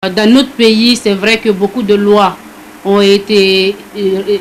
Dans notre pays, c'est vrai que beaucoup de lois ont été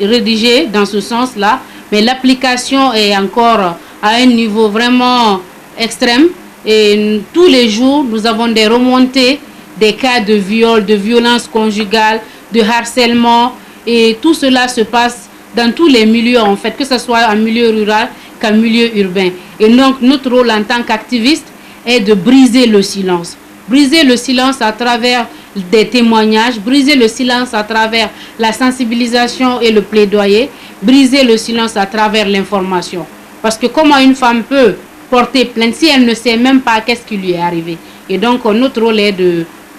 rédigées dans ce sens-là, mais l'application est encore à un niveau vraiment extrême. Et tous les jours, nous avons des remontées, des cas de viol, de violence conjugale, de harcèlement. Et tout cela se passe dans tous les milieux, en fait, que ce soit en milieu rural qu'en milieu urbain. Et donc, notre rôle en tant qu'activiste est de briser le silence. Briser le silence à travers des témoignages, briser le silence à travers la sensibilisation et le plaidoyer, briser le silence à travers l'information. Parce que comment une femme peut porter plainte si elle ne sait même pas qu'est-ce qui lui est arrivé? Et donc notre rôle est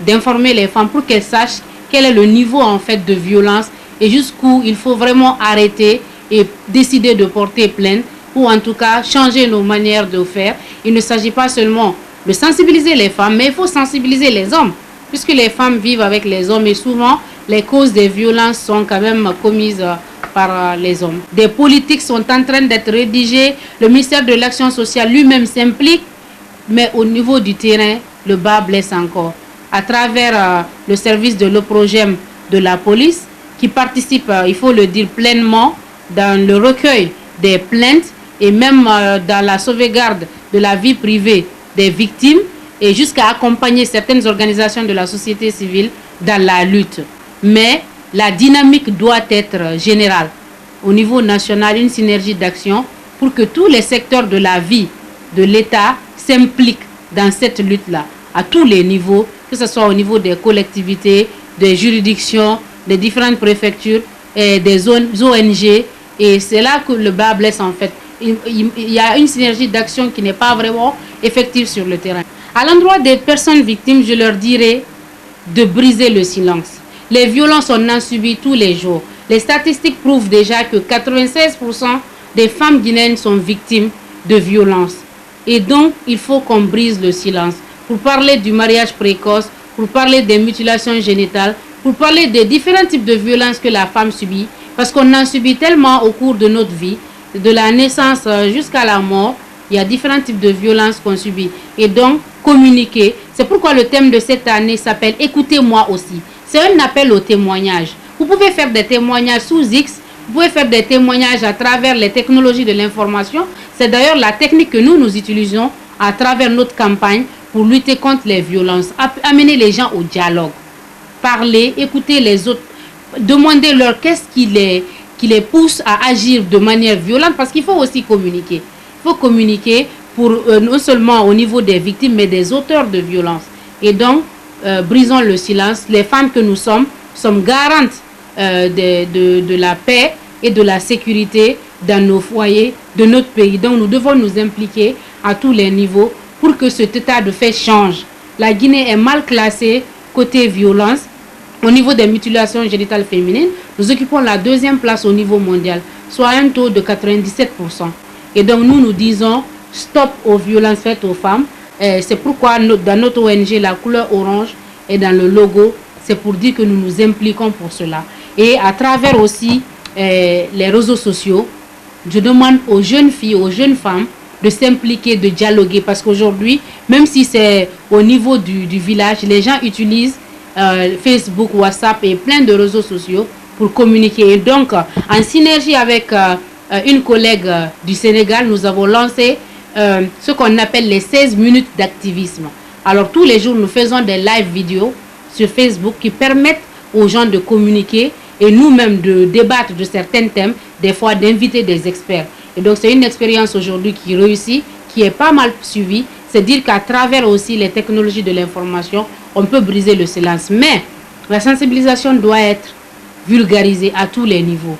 d'informer les femmes pour qu'elles sachent quel est le niveau en fait de violence et jusqu'où il faut vraiment arrêter et décider de porter plainte ou en tout cas changer nos manières de faire. Il ne s'agit pas seulement de sensibiliser les femmes, mais il faut sensibiliser les hommes, puisque les femmes vivent avec les hommes et souvent les causes des violences sont quand même commises par les hommes. Des politiques sont en train d'être rédigées, le ministère de l'Action sociale lui-même s'implique, mais au niveau du terrain, le bas blesse encore. À travers le service de l'OPROGEM de la police, qui participe, il faut le dire pleinement, dans le recueil des plaintes et même dans la sauvegarde de la vie privée des victimes et jusqu'à accompagner certaines organisations de la société civile dans la lutte. Mais la dynamique doit être générale. Au niveau national, une synergie d'action pour que tous les secteurs de la vie de l'État s'impliquent dans cette lutte-là, à tous les niveaux, que ce soit au niveau des collectivités, des juridictions, des différentes préfectures, et des ONG. Et c'est là que le bas blesse en fait. Il y a une synergie d'action qui n'est pas vraiment effective sur le terrain. À l'endroit des personnes victimes, je leur dirais de briser le silence. Les violences, on en subit tous les jours. Les statistiques prouvent déjà que 96% des femmes guinéennes sont victimes de violences. Et donc, il faut qu'on brise le silence. Pour parler du mariage précoce, pour parler des mutilations génitales, pour parler des différents types de violences que la femme subit, parce qu'on en subit tellement au cours de notre vie, de la naissance jusqu'à la mort, il y a différents types de violences qu'on subit. Et donc, communiquer. C'est pourquoi le thème de cette année s'appelle « Écoutez-moi aussi ». C'est un appel au témoignage. Vous pouvez faire des témoignages sous X, vous pouvez faire des témoignages à travers les technologies de l'information. C'est d'ailleurs la technique que nous utilisons à travers notre campagne pour lutter contre les violences. Amener les gens au dialogue. Parler, écouter les autres, demander leur qu'est-ce qui les pousse à agir de manière violente, parce qu'il faut aussi communiquer. Il faut communiquer pour non seulement au niveau des victimes, mais des auteurs de violences. Et donc, brisons le silence. Les femmes que nous sommes garantes de la paix et de la sécurité dans nos foyers, de notre pays. Donc, nous devons nous impliquer à tous les niveaux pour que cet état de fait change. La Guinée est mal classée côté violence. Au niveau des mutilations génitales féminines, nous occupons la 2e place au niveau mondial, soit un taux de 97%. Et donc nous disons stop aux violences faites aux femmes. C'est pourquoi dans notre ONG, la couleur orange est dans le logo. C'est pour dire que nous nous impliquons pour cela. Et à travers aussi les réseaux sociaux, je demande aux jeunes filles, aux jeunes femmes de s'impliquer, de dialoguer. Parce qu'aujourd'hui, même si c'est au niveau du village, les gens utilisent Facebook, WhatsApp et plein de réseaux sociaux pour communiquer. Et donc, en synergie avec une collègue du Sénégal, nous avons lancé ce qu'on appelle les 16 minutes d'activisme. Alors, tous les jours, nous faisons des live vidéos sur Facebook qui permettent aux gens de communiquer et nous-mêmes de débattre de certains thèmes, des fois d'inviter des experts. Et donc, c'est une expérience aujourd'hui qui réussit, qui est pas mal suivie. C'est dire qu'à travers aussi les technologies de l'information, on peut briser le silence. Mais la sensibilisation doit être vulgarisée à tous les niveaux.